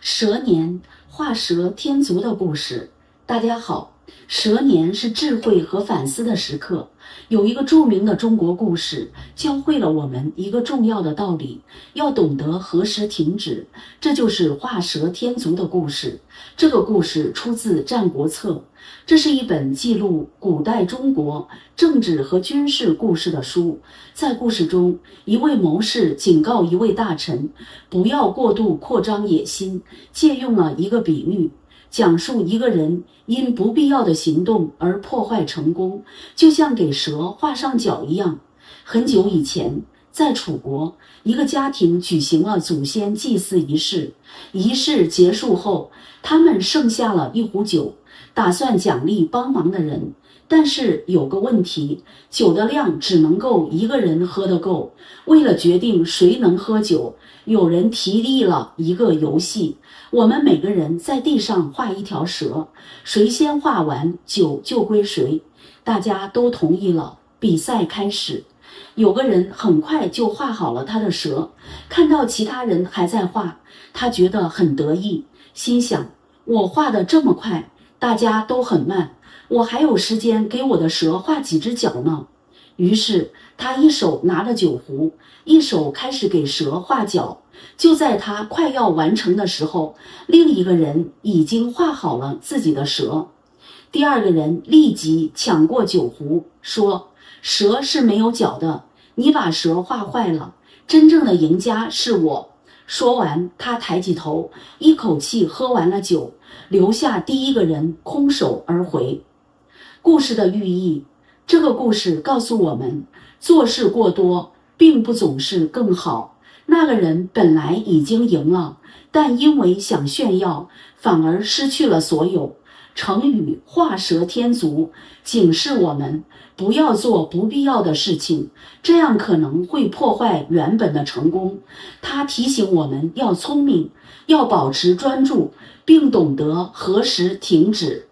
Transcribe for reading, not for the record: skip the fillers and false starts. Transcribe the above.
蛇年画蛇添足的故事。大家好，蛇年是智慧和反思的时刻。有一个著名的中国故事，教会了我们一个重要的道理，要懂得何时停止。这就是画蛇添足的故事。这个故事出自《战国策》，这是一本记录古代中国政治和军事故事的书。在故事中，一位谋士警告一位大臣，不要过度扩张野心，借用了一个比喻，讲述一个人因不必要的行动而破坏成功，就像给蛇画上脚一样。很久以前，在楚国，一个家庭举行了祖先祭祀仪式。仪式结束后，他们剩下了一壶酒，打算奖励帮忙的人。但是有个问题，酒的量只能够一个人喝得够。为了决定谁能喝酒，有人提议了一个游戏，我们每个人在地上画一条蛇，谁先画完酒就归谁。大家都同意了，比赛开始。有个人很快就画好了他的蛇，看到其他人还在画，他觉得很得意，心想，我画得这么快，大家都很慢，我还有时间给我的蛇画几只脚呢。于是他一手拿着酒壶，一手开始给蛇画脚。就在他快要完成的时候，另一个人已经画好了自己的蛇。第二个人立即抢过酒壶，说，蛇是没有脚的，你把蛇画坏了，真正的赢家是我。说完，他抬起头，一口气喝完了酒，留下第一个人空手而回。故事的寓意，这个故事告诉我们，做事过多并不总是更好。那个人本来已经赢了，但因为想炫耀，反而失去了所有。成语画蛇添足警示我们，不要做不必要的事情，这样可能会破坏原本的成功。它提醒我们要聪明，要保持专注，并懂得何时停止。